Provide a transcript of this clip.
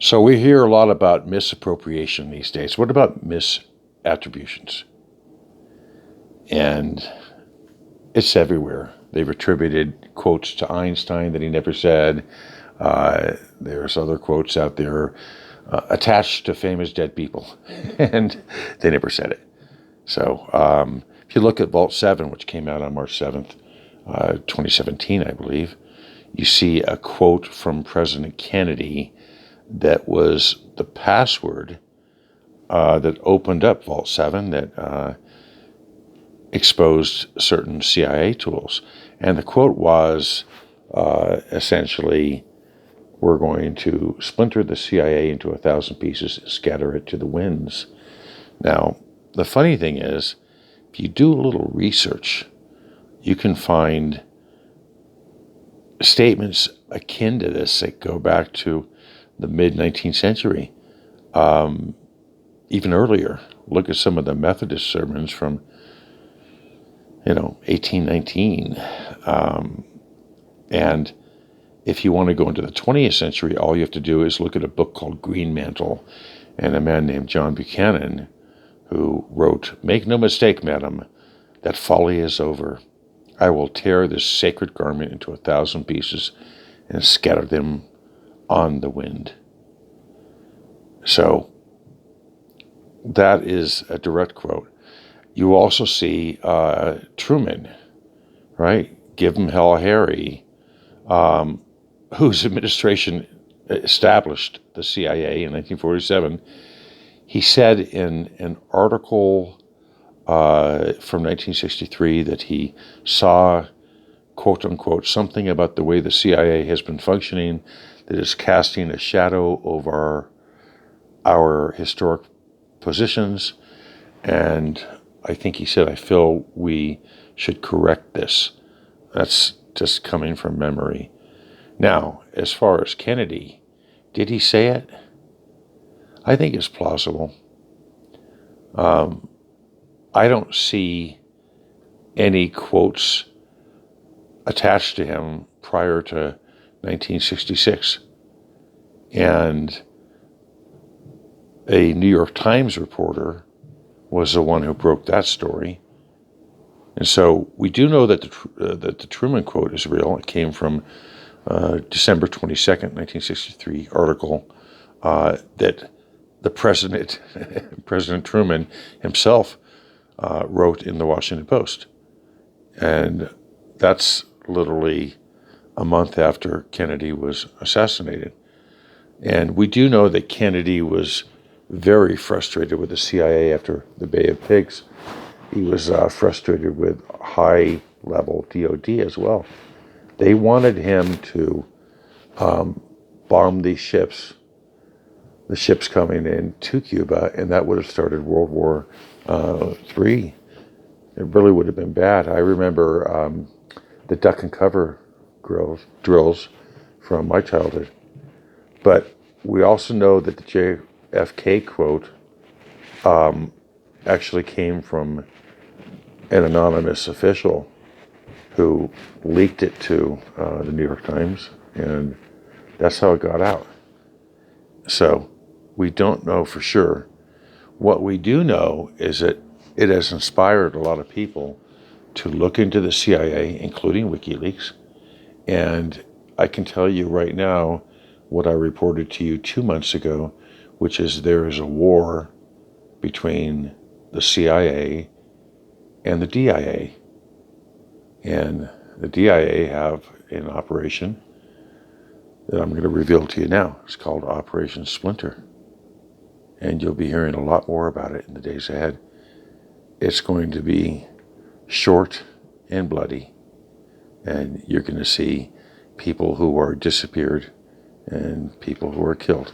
So we hear a lot about misappropriation these days. What about misattributions? And it's everywhere. They've attributed quotes to Einstein that he never said. There's other quotes out there attached to famous dead people, and they never said it. So if you look at Vault 7, which came out on March 7th, 2017, I believe, you see a quote from President Kennedy that was the password that opened up Vault 7 that exposed certain CIA tools. And the quote was essentially, we're going to splinter the CIA into 1,000 pieces and scatter it to the winds. Now, the funny thing is, if you do a little research, you can find statements akin to this that go back to the mid-19th century, even earlier. Look at some of the Methodist sermons from 1819. And if you want to go into the 20th century, all you have to do is look at a book called Green Mantle, and a man named John Buchanan, who wrote, "Make no mistake, madam, that folly is over. I will tear this sacred garment into 1,000 pieces and scatter them on the wind." So that is a direct quote. You also see Truman, right? Give him hell, Harry, whose administration established the CIA in 1947. He said in an article from 1963 that he saw, quote unquote, something about the way the CIA has been functioning that is casting a shadow over our historic positions. And I think he said, I feel we should correct this. That's just coming from memory. Now, as far as Kennedy, did he say it? I think it's plausible. I don't see any quotes attached to him prior to 1966. And a New York Times reporter was the one who broke that story. And so we do know that the Truman quote is real. It came from December 22nd, 1963 article that the president, President Truman himself, wrote in the Washington Post. And that's literally a month after Kennedy was assassinated. And we do know that Kennedy was very frustrated with the CIA after the Bay of Pigs. He was frustrated with high-level DOD as well. They wanted him to bomb these ships, the ships coming in to Cuba, and that would have started World War III. It really would have been bad. I remember the duck and cover drills from my childhood. But we also know that the JFK quote actually came from an anonymous official who leaked it to the New York Times, and that's how it got out. So we don't know for sure. What we do know is that it has inspired a lot of people to look into the CIA, including WikiLeaks. And I can tell you right now what I reported to you 2 months ago, which is there is a war between the CIA and the DIA. And the DIA have an operation that I'm going to reveal to you now. It's called Operation Splinter. And you'll be hearing a lot more about it in the days ahead. It's going to be short and bloody. And you're going to see people who are disappeared and people who are killed.